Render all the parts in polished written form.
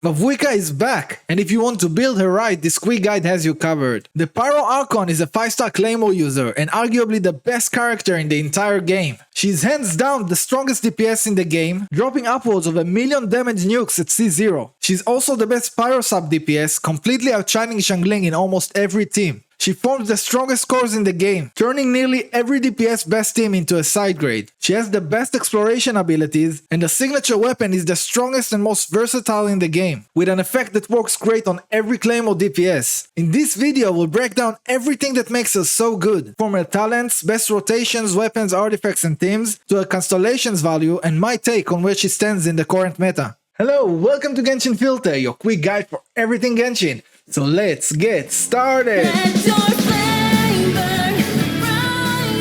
Mavuika is back, and if you want to build her right, this quick guide has you covered. The Pyro Archon is a 5-star Claymore user and arguably the best character in the entire game. She's hands down the strongest DPS in the game, dropping upwards of 1 million damage nukes at C0. She's also the best Pyro Sub-DPS, completely outshining Xiangling in almost every team. She forms the strongest cores in the game, turning nearly every DPS best team into a side grade. She has the best exploration abilities, and the signature weapon is the strongest and most versatile in the game, with an effect that works great on every Claymore DPS. In this video, we'll break down everything that makes her so good, from her talents, best rotations, weapons, artifacts and teams, to her Constellations value and my take on where she stands in the current meta. Hello, welcome to Genshin Filter, your quick guide for everything Genshin. So let's get started!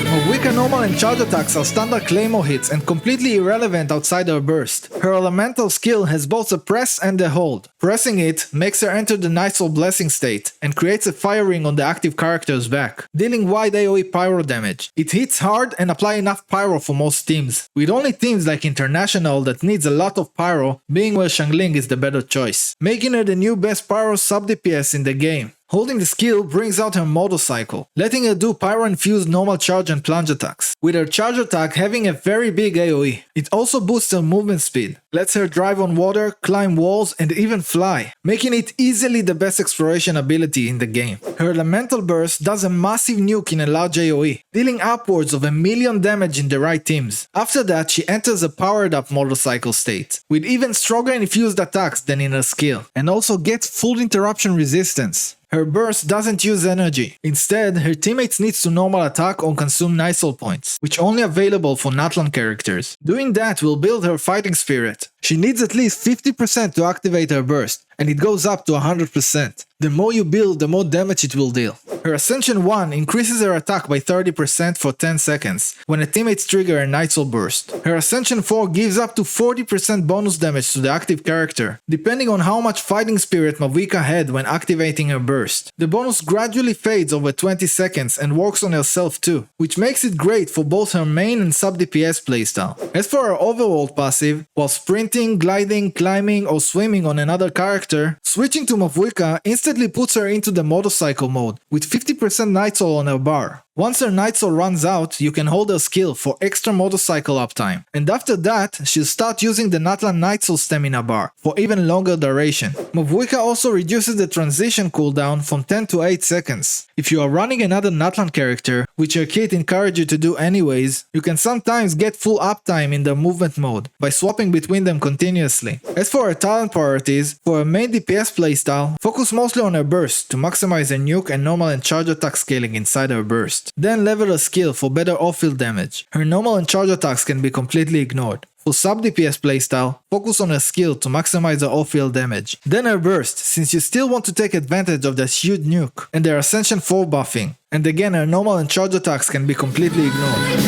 Mavuika normal and charge attacks are standard Claymore hits and completely irrelevant outside her burst. Her elemental skill has both a press and a hold. Pressing it makes her enter the Nightfall Blessing state and creates a fire ring on the active character's back, dealing wide AoE pyro damage. It hits hard and apply enough pyro for most teams, with only teams like International that needs a lot of pyro being where Xiangling is the better choice, making her the new best pyro sub-DPS in the game. Holding the skill brings out her motorcycle, letting her do pyro-infused normal charge and plunge attacks, with her charge attack having a very big AoE. It also boosts her movement speed, lets her drive on water, climb walls and even fly, making it easily the best exploration ability in the game. Her elemental burst does a massive nuke in a large AoE, dealing upwards of 1 million damage in the right teams. After that, she enters a powered up motorcycle state, with even stronger infused attacks than in her skill, and also gets full interruption resistance. Her burst doesn't use energy. Instead, her teammates need to normal attack or consume Nightfall points, which only available for Natlan characters. Doing that will build her fighting spirit. She needs at least 50% to activate her burst, and it goes up to 100%. The more you build, the more damage it will deal. Her Ascension 1 increases her attack by 30% for 10 seconds, when a teammates trigger a Nightfall burst. Her Ascension 4 gives up to 40% bonus damage to the active character, depending on how much fighting spirit Mavuika had when activating her burst. The bonus gradually fades over 20 seconds and works on herself too, which makes it great for both her main and sub-DPS playstyle. As for her overworld passive, while sprinting, gliding, climbing or swimming on another character, switching to Mavuika instantly puts her into the motorcycle mode, with 50% Nightfall on her bar. Once her Nightfall runs out, you can hold her skill for extra motorcycle uptime, and after that, she'll start using the Natlan Nightfall stamina bar for even longer duration. Mavuika also reduces the transition cooldown from 10 to 8 seconds. If you are running another Natlan character, which your kit encourages you to do anyways, you can sometimes get full uptime in the movement mode by swapping between them continuously. As for her talent priorities, for her main DPS playstyle, focus mostly on her burst to maximize her nuke and normal and charge attack scaling inside her burst. Then level her skill for better off-field damage. Her normal and charge attacks can be completely ignored. For sub-DPS playstyle, focus on her skill to maximize her off-field damage. Then her burst, since you still want to take advantage of that huge nuke, and her Ascension 4 buffing. And again, her normal and charge attacks can be completely ignored.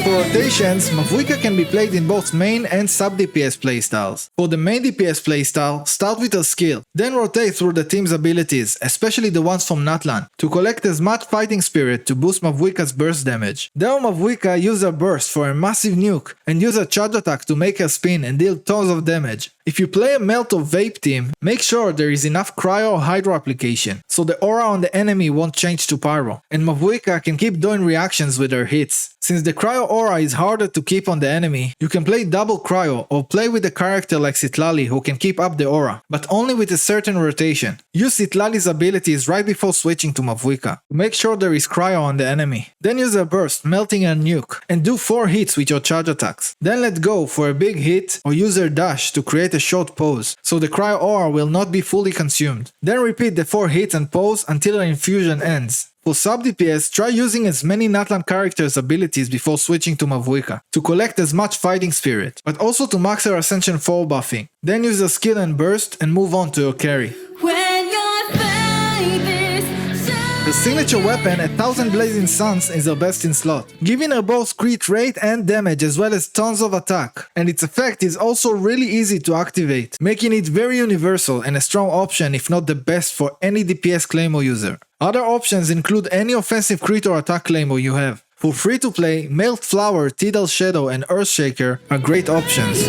For rotations, Mavuika can be played in both main and sub-DPS playstyles. For the main DPS playstyle, start with her skill, then rotate through the team's abilities, especially the ones from Natlan, to collect as much fighting spirit to boost Mavuika's burst damage. Then Mavuika use her burst for a massive nuke, and use her charge attack to make her spin and deal tons of damage. If you play a melt or vape team, make sure there is enough cryo or hydro application, so the aura on the enemy won't change to pyro, and Mavuika can keep doing reactions with her hits. Since the cryo aura is harder to keep on the enemy, you can play double cryo or play with a character like Citlali who can keep up the aura, but only with a certain rotation. Use Citlali's abilities right before switching to Mavuika, to make sure there is cryo on the enemy. Then use a burst, melting her nuke, and do 4 hits with your charge attacks. Then let go for a big hit or use her dash to create a short pause, so the cryo aura will not be fully consumed. Then repeat the 4 hits and pause until her infusion ends. For sub-DPS, try using as many Natlan characters' abilities before switching to Mavuika, to collect as much fighting spirit, but also to max her Ascension 4 buffing. Then use her skill and burst and move on to her carry. The signature weapon, 1000 Blazing Suns, is her best in slot, giving her both crit rate and damage as well as tons of attack, and its effect is also really easy to activate, making it very universal and a strong option if not the best for any DPS Claymore user. Other options include any offensive crit or attack Claymore you have. For free to play, Melt Flower, Tidal Shadow and Earthshaker are great options.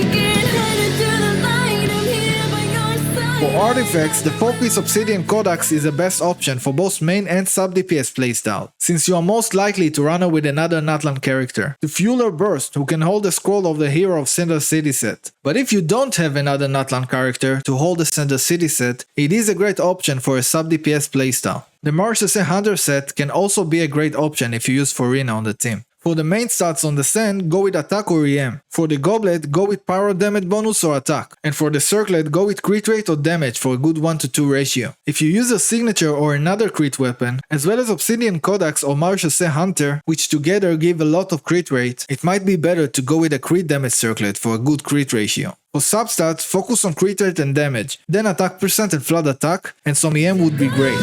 artifacts, the 4-piece Obsidian Codex is the best option for both main and sub-DPS playstyle, since you are most likely to run her with another Natlan character, to fuel her burst who can hold the scroll of the Hero of Cinder City set. But if you don't have another Natlan character to hold the Cinder City set, it is a great option for a sub-DPS playstyle. The Marchese Hunter set can also be a great option if you use Forina on the team. For the main stats on the Sand, go with attack or EM. For the Goblet, go with Pyro damage bonus or attack. And for the Circlet, go with crit rate or damage for a good 1-to-2 ratio. If you use a signature or another crit weapon, as well as Obsidian Codex or Marchese Hunter, which together give a lot of crit rate, it might be better to go with a crit damage Circlet for a good crit ratio. For substats, focus on crit rate and damage, then attack percent and flood attack, and some EM would be great.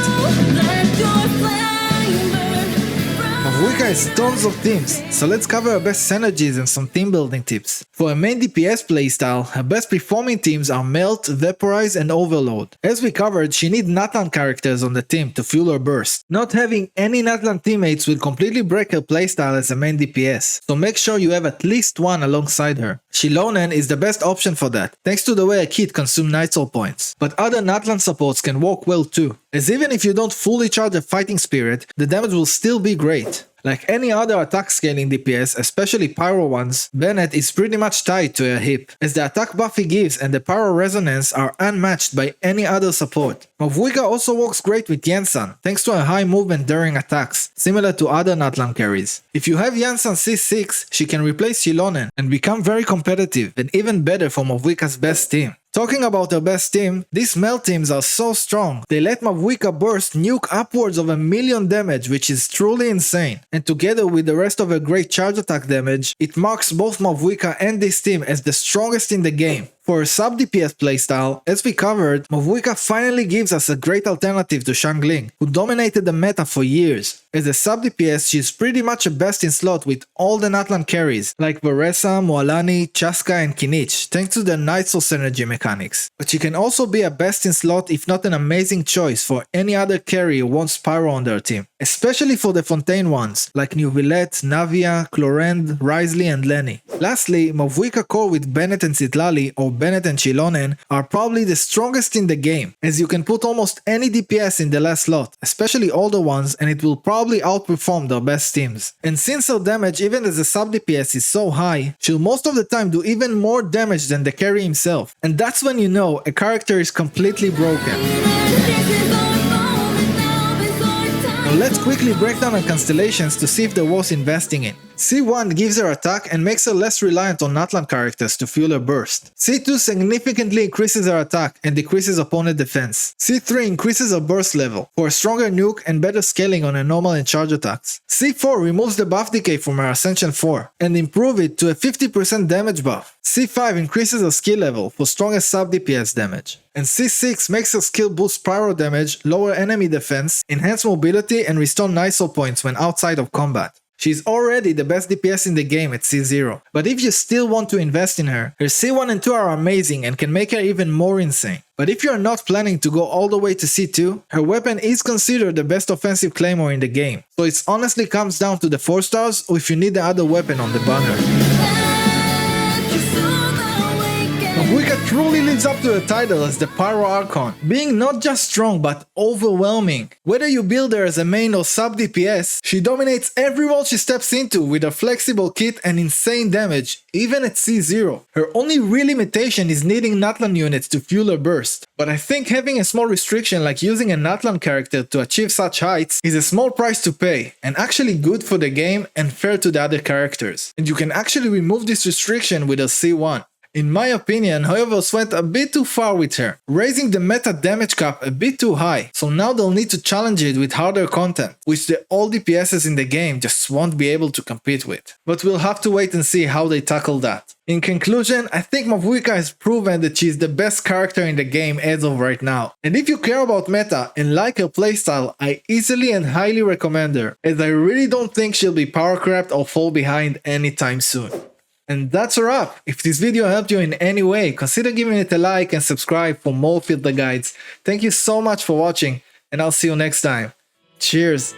Mavuika has tons of teams, so let's cover her best synergies and some team building tips. For a main DPS playstyle, her best performing teams are Melt, Vaporize and Overload. As we covered, she needs Natlan characters on the team to fuel her burst. Not having any Natlan teammates will completely break her playstyle as a main DPS, so make sure you have at least one alongside her. Xilonen is the best option for that, thanks to the way a kit consumes Night Soul points, but other Natlan supports can work well too, as even if you don't fully charge a Fighting Spirit, the damage will still be great. Like any other attack scaling DPS, especially Pyro ones, Bennett is pretty much tied to a hip, as the attack buff he gives and the Pyro resonance are unmatched by any other support. Mavuika also works great with Iansan, thanks to a high movement during attacks, similar to other Natlan carries. If you have Iansan C6, she can replace Xilonen and become very competitive and even better for Mavuika's best team. Talking about her best team, these Melt teams are so strong, they let Mavuika burst nuke upwards of 1,000,000 damage, which is truly insane. And together with the rest of her great charge attack damage, it marks both Mavuika and this team as the strongest in the game. For a sub-DPS playstyle, as we covered, Mavuika finally gives us a great alternative to Xiangling, who dominated the meta for years. As a sub-DPS, she's pretty much a best in slot with all the Natlan carries, like Varesa, Moalani, Chaska and Kinich, thanks to their Night Soul synergy mechanics. But she can also be a best in slot if not an amazing choice for any other carry who wants Pyro on their team. Especially for the Fontaine ones, like Nuvillette, Navia, Clorend, Risley and Lenny. Lastly, Mavuika core with Bennett and Citlali or Bennett and Xilonen are probably the strongest in the game, as you can put almost any DPS in the last slot, especially older ones, and it will probably outperform their best teams. And since her damage even as a sub-DPS is so high, she'll most of the time do even more damage than the carry himself, and that's when you know a character is completely broken. Now let's quickly break down her constellations to see if they're worth investing in. C1 gives her attack and makes her less reliant on Natlan characters to fuel her burst. C2 significantly increases her attack and decreases opponent defense. C3 increases her burst level for a stronger nuke and better scaling on her normal and charge attacks. C4 removes the buff decay from her Ascension 4 and improves it to a 50% damage buff. C5 increases her skill level for stronger sub-DPS damage. And C6 makes her skill boost Pyro damage, lower enemy defense, enhance mobility and restore Night Soul points when outside of combat. She's already the best DPS in the game at C0, but if you still want to invest in her, her C1 and 2 are amazing and can make her even more insane. But if you're not planning to go all the way to C2, her weapon is considered the best offensive claymore in the game, so it honestly comes down to the 4 stars or if you need the other weapon on the banner. Mavuika truly lives up to her title as the Pyro Archon, being not just strong but overwhelming. Whether you build her as a main or sub-DPS, she dominates every role she steps into with a flexible kit and insane damage, even at C0. Her only real limitation is needing Natlan units to fuel her burst, but I think having a small restriction like using a Natlan character to achieve such heights is a small price to pay, and actually good for the game and fair to the other characters. And you can actually remove this restriction with a C1. In my opinion, however, went a bit too far with her, raising the meta damage cap a bit too high, so now they'll need to challenge it with harder content, which the old DPSs in the game just won't be able to compete with. But we'll have to wait and see how they tackle that. In conclusion, I think Mavuika has proven that she's the best character in the game as of right now. And if you care about meta and like her playstyle, I easily and highly recommend her, as I really don't think she'll be power crept or fall behind anytime soon. And that's a wrap. If this video helped you in any way, consider giving it a like and subscribe for more filter guides. Thank you so much for watching, and I'll see you next time. Cheers!